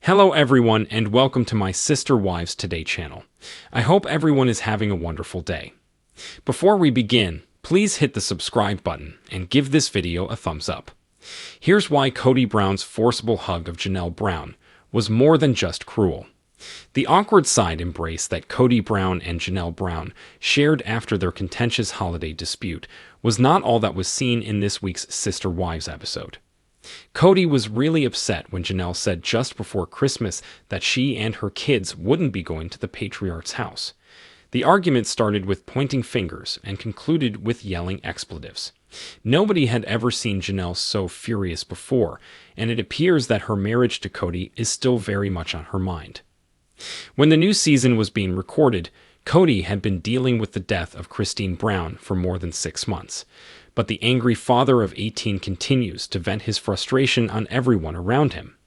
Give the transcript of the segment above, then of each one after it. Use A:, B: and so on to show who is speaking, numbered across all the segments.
A: Hello everyone and welcome to my Sister Wives Today channel. I hope everyone is having a wonderful day. Before we begin, please hit the subscribe button and give this video a thumbs up. Here's why Kody Brown's forcible hug of Janelle Brown was more than just cruel. The awkward side embrace that Kody Brown and Janelle Brown shared after their contentious holiday dispute was not all that was seen in this week's Sister Wives episode. Kody was really upset when Janelle said just before Christmas that she and her kids wouldn't be going to the patriarch's house. The argument started with pointing fingers and concluded with yelling expletives. Nobody had ever seen Janelle so furious before, and it appears that her marriage to Kody is still very much on her mind. When the new season was being recorded, Kody had been dealing with the death of Christine Brown for more than 6 months. But the angry father of 18 continues to vent his frustration on everyone around him.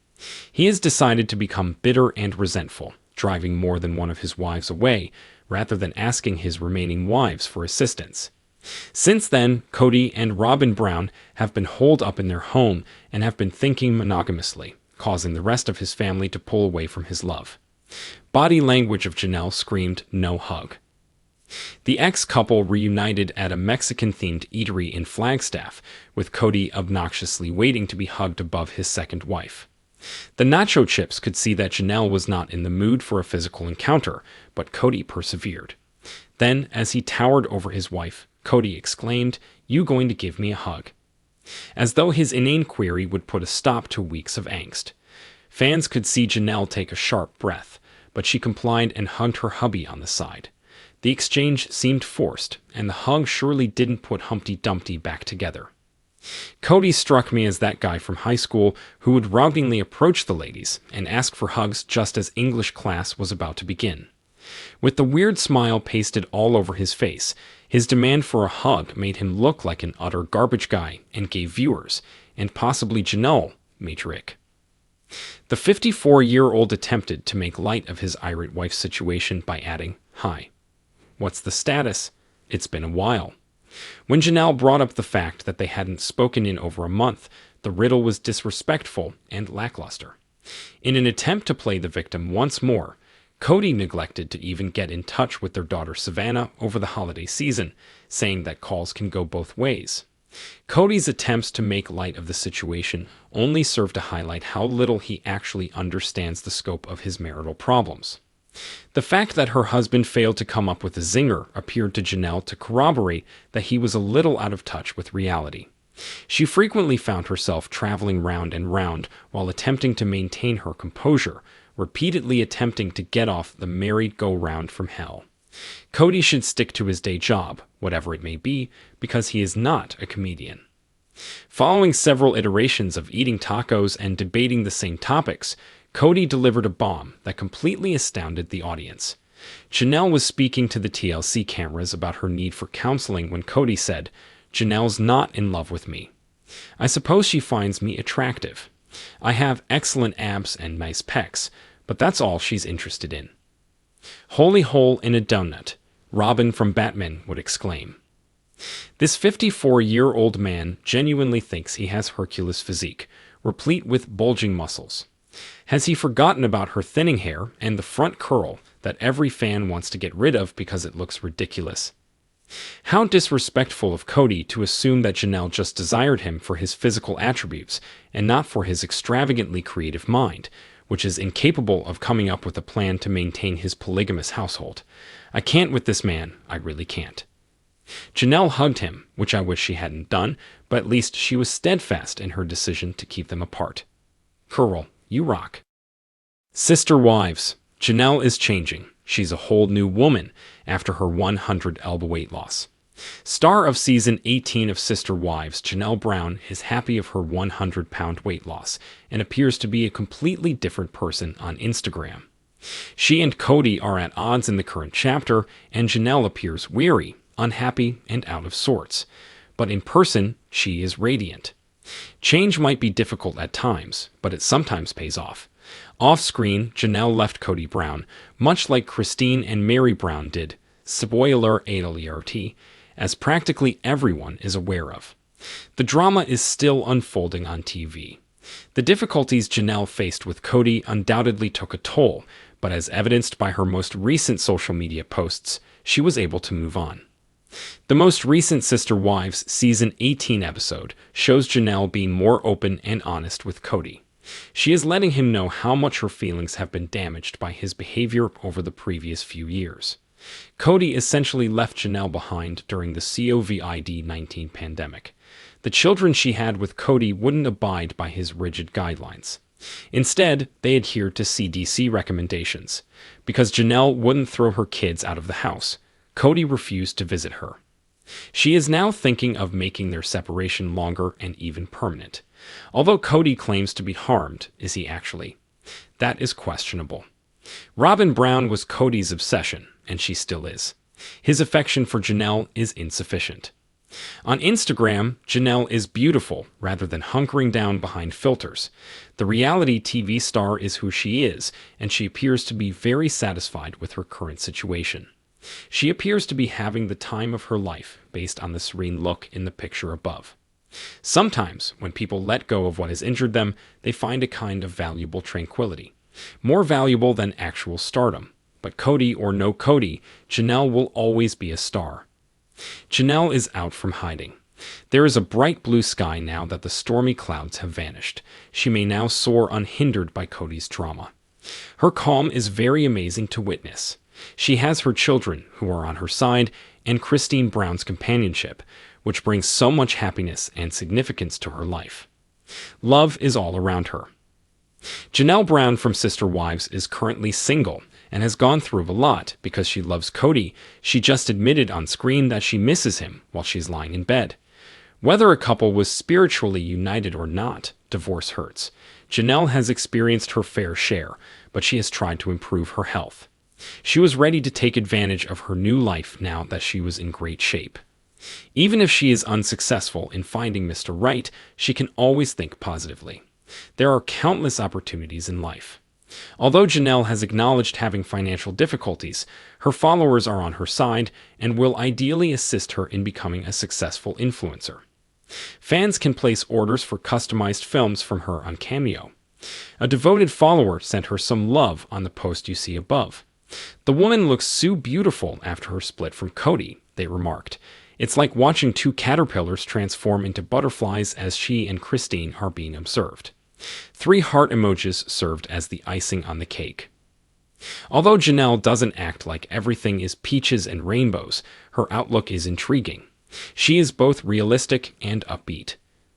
A: He has decided to become bitter and resentful, driving more than one of his wives away, rather than asking his remaining wives for assistance. Since then, Kody and Robin Brown have been holed up in their home and have been thinking monogamously, causing the rest of his family to pull away from his love. Body language of Janelle screamed, "No hug." The ex-couple reunited at a Mexican-themed eatery in Flagstaff, with Kody obnoxiously waiting to be hugged above his second wife. The nacho chips could see that Janelle was not in the mood for a physical encounter, but Kody persevered. Then, as he towered over his wife, Kody exclaimed, "You going to give me a hug?" As though his inane query would put a stop to weeks of angst. Fans could see Janelle take a sharp breath, but she complied and hugged her hubby on the side. The exchange seemed forced, and the hug surely didn't put Humpty Dumpty back together. Kody struck me as that guy from high school who would routingly approach the ladies and ask for hugs just as English class was about to begin. With the weird smile pasted all over his face, his demand for a hug made him look like an utter garbage guy and gave viewers, and possibly Janelle, major ick. The 54-year-old attempted to make light of his irate wife's situation by adding, "Hi. What's the status? It's been a while." When Janelle brought up the fact that they hadn't spoken in over a month, the riddle was disrespectful and lackluster. In an attempt to play the victim once more, Kody neglected to even get in touch with their daughter Savannah over the holiday season, saying that calls can go both ways. Kody's attempts to make light of the situation only serve to highlight how little he actually understands the scope of his marital problems. The fact that her husband failed to come up with a zinger appeared to Janelle to corroborate that he was a little out of touch with reality. She frequently found herself traveling round and round while attempting to maintain her composure, repeatedly attempting to get off the merry-go-round from hell. Kody should stick to his day job, whatever it may be, because he is not a comedian. Following several iterations of eating tacos and debating the same topics, Kody delivered a bomb that completely astounded the audience. Janelle was speaking to the TLC cameras about her need for counseling when Kody said, "Janelle's not in love with me. I suppose she finds me attractive. I have excellent abs and nice pecs, but that's all she's interested in." "Holy hole in a donut," Robin from Batman would exclaim. This 54-year-old man genuinely thinks he has Hercules' physique, replete with bulging muscles. Has he forgotten about her thinning hair and the front curl that every fan wants to get rid of because it looks ridiculous? How disrespectful of Kody to assume that Janelle just desired him for his physical attributes and not for his extravagantly creative mind, which is incapable of coming up with a plan to maintain his polygamous household. I can't with this man, I really can't. Janelle hugged him, which I wish she hadn't done, but at least she was steadfast in her decision to keep them apart. Curl, you rock. Sister Wives, Janelle is changing. She's a whole new woman after her 100 elbow weight loss. Star of season 18 of Sister Wives, Janelle Brown is happy of her 100-pound weight loss and appears to be a completely different person on Instagram. She and Kody are at odds in the current chapter, and Janelle appears weary, unhappy, and out of sorts. But in person, she is radiant. Change might be difficult at times, but it sometimes pays off. Off-screen, Janelle left Kody Brown, much like Christine and Mary Brown did, spoiler alert, as practically everyone is aware of. The drama is still unfolding on TV. The difficulties Janelle faced with Kody undoubtedly took a toll, but as evidenced by her most recent social media posts, she was able to move on. The most recent Sister Wives Season 18 episode shows Janelle being more open and honest with Kody. She is letting him know how much her feelings have been damaged by his behavior over the previous few years. Kody essentially left Janelle behind during the COVID-19 pandemic. The children she had with Kody wouldn't abide by his rigid guidelines. Instead, they adhered to CDC recommendations. Because Janelle wouldn't throw her kids out of the house, Kody refused to visit her. She is now thinking of making their separation longer and even permanent. Although Kody claims to be harmed, is he actually? That is questionable. Robin Brown was Kody's obsession, and she still is. His affection for Janelle is insufficient. On Instagram, Janelle is beautiful rather than hunkering down behind filters. The reality TV star is who she is, and she appears to be very satisfied with her current situation. She appears to be having the time of her life based on the serene look in the picture above. Sometimes, when people let go of what has injured them, they find a kind of valuable tranquility. More valuable than actual stardom. But Kody or no Kody, Janelle will always be a star. Janelle is out from hiding. There is a bright blue sky now that the stormy clouds have vanished. She may now soar unhindered by Kody's drama. Her calm is very amazing to witness. She has her children, who are on her side, and Christine Brown's companionship, which brings so much happiness and significance to her life. Love is all around her. Janelle Brown from Sister Wives is currently single and has gone through a lot because she loves Kody. She just admitted on screen that she misses him while she's lying in bed. Whether a couple was spiritually united or not, divorce hurts. Janelle has experienced her fair share, but she has tried to improve her health. She was ready to take advantage of her new life now that she was in great shape. Even if she is unsuccessful in finding Mr. Right, she can always think positively. There are countless opportunities in life. Although Janelle has acknowledged having financial difficulties, her followers are on her side and will ideally assist her in becoming a successful influencer. Fans can place orders for customized films from her on Cameo. A devoted follower sent her some love on the post you see above. The woman looks so beautiful after her split from Kody, they remarked. It's like watching two caterpillars transform into butterflies as she and Christine are being observed. 3 heart emojis served as the icing on the cake. Although Janelle doesn't act like everything is peaches and rainbows, her outlook is intriguing. She is both realistic and upbeat.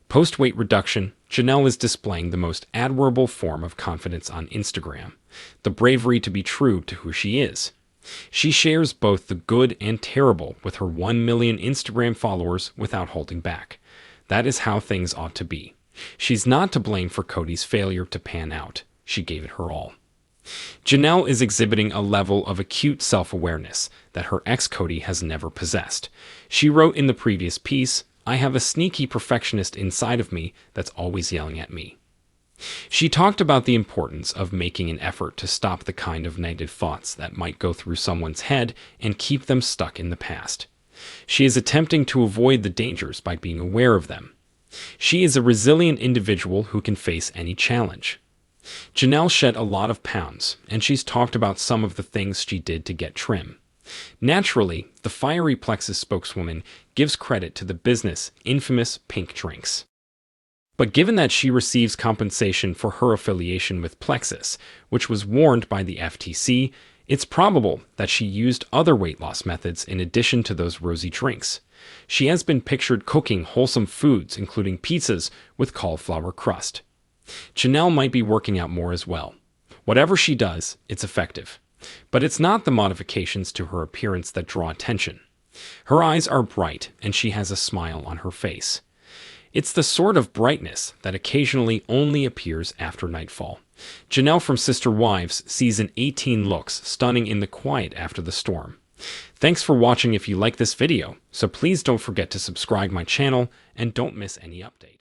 A: Post-weight reduction, Janelle is displaying the most admirable form of confidence on Instagram, the bravery to be true to who she is. She shares both the good and terrible with her 1 million Instagram followers without holding back. That is how things ought to be. She's not to blame for Kody's failure to pan out. She gave it her all. Janelle is exhibiting a level of acute self-awareness that her ex Kody has never possessed. She wrote in the previous piece, "I have a sneaky perfectionist inside of me that's always yelling at me." She talked about the importance of making an effort to stop the kind of negative thoughts that might go through someone's head and keep them stuck in the past. She is attempting to avoid the dangers by being aware of them. She is a resilient individual who can face any challenge. Janelle shed a lot of pounds, and she's talked about some of the things she did to get trim. Naturally, the Fiery Plexus spokeswoman gives credit to the business Infamous Pink Drinks. But given that she receives compensation for her affiliation with Plexus, which was warned by the FTC, it's probable that she used other weight loss methods in addition to those rosy drinks. She has been pictured cooking wholesome foods, including pizzas with cauliflower crust. Janelle might be working out more as well. Whatever she does, it's effective. But it's not the modifications to her appearance that draw attention. Her eyes are bright, and she has a smile on her face. It's the sort of brightness that occasionally only appears after nightfall. Janelle from Sister Wives Season 18 looks stunning in the quiet after the storm. Thanks for watching if you like this video, so please don't forget to subscribe my channel and don't miss any updates.